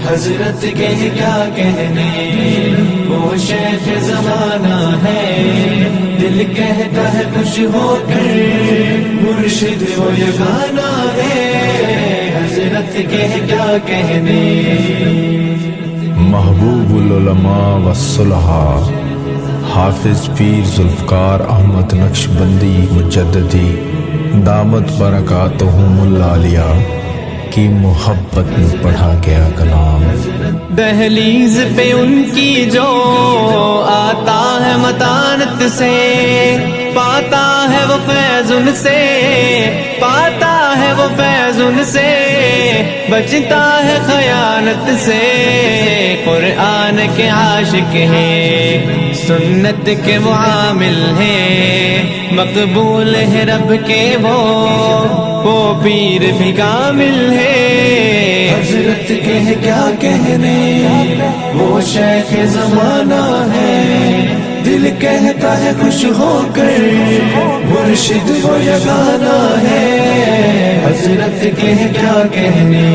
حضرت کے کیا کہنے، وہ شیخ زمانہ ہے، دل کہتا ہے خوش ہو کر، مرشد وہ یگانہ ہے، حضرت کے کیا کہنے۔ محبوب العلماء والصلحاء حافظ پیر ذوالفقار احمد نقشبندی مجددی دامت برکاتہم العالیہ کی محبت میں پڑھا گیا کلام۔ دہلیز پہ ان کی جو آتا ہے متانت سے، پاتا ہے وہ فیض ان سے، پاتا ہے وہ فیض ان سے، بچتا ہے خیانت سے۔ قرآن کے عاشق ہیں، سنت کے معامل ہیں، مقبول ہے رب کے وہ پیر بھی کامل ہے۔ حضرت کے کیا کہنے، وہ شیخ زمانہ ہے، دل کہتا ہے خوش ہو کر، مرشد وہ یگانہ ہے، حضرت کے کیا کہنے۔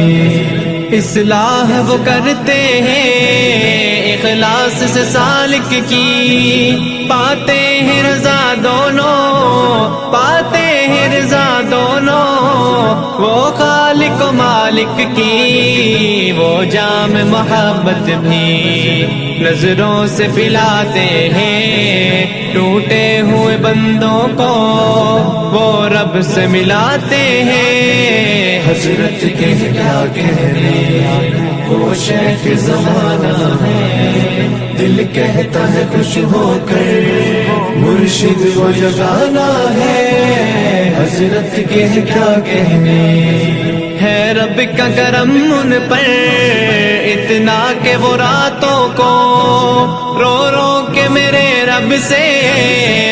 اصلاح وہ کرتے ہیں اخلاص سے سالک کی، پاتے ہیں رضا دونوں، پاتے ہیں رضا دونوں، وہ خالق و مالک کی، وہ جام محبت بھی نظروں سے پلاتے ہیں، ٹوٹے ہوئے بندوں کو وہ رب سے ملاتے ہیں۔ حضرت کے کیا کہنے، وہ شیخ زمانہ ہے، دل کہتا ہے خوش ہو کر، مرشد وہ یگانہ ہے، حضرت کے کیا کہنے۔ ہے رب کا کرم ان پر اتنا کہ وہ راتوں کو رو رو کے میرے رب سے،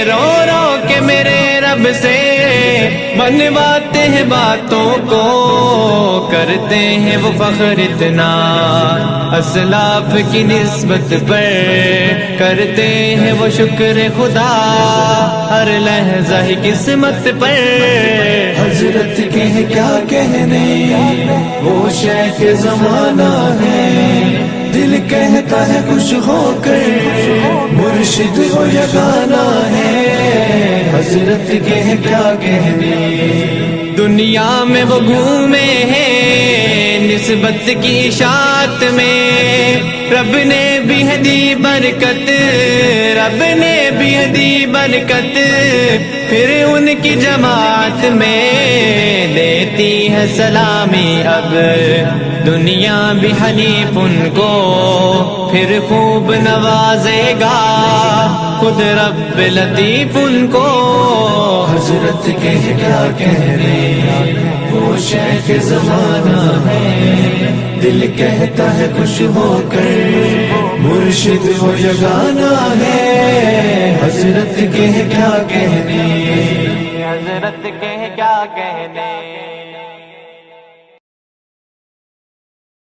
رو رو کے میرے رب سے منواتے ہیں باتوں کو، کرتے ہیں وہ فخر اتنا اسلاف کی نسبت پر، کرتے ہیں وہ شکر خدا ہر لحظہ ہی قسمت پر۔ حضرت کے کیا کہنے، وہ شیخ زمانہ ہے، دل کہتا ہے خوش ہو کر، مرشد وہ یگانہ ہے، حضرت کے کیا کہنے۔ دنیا میں وہ گھومے ہیں نسبت کی اشاعت میں، رب نے بھی ہے دی برکت، رب نے بھی ہے دی برکت، پھر ان کی جماعت میں دیتی ہے سلامی اب دنیا بھی حنیف ان کو، پھر خوب نوازے گا خود رب لطیف ان کو۔ حضرت کے کیا کہنے، وہ شیخ زمانہ ہے، دل کہتا ہے خوش ہو کر، مرشد وہ یگانہ ہے، حضرت کے کیا کہنے، حضرت کے کیا کہنے۔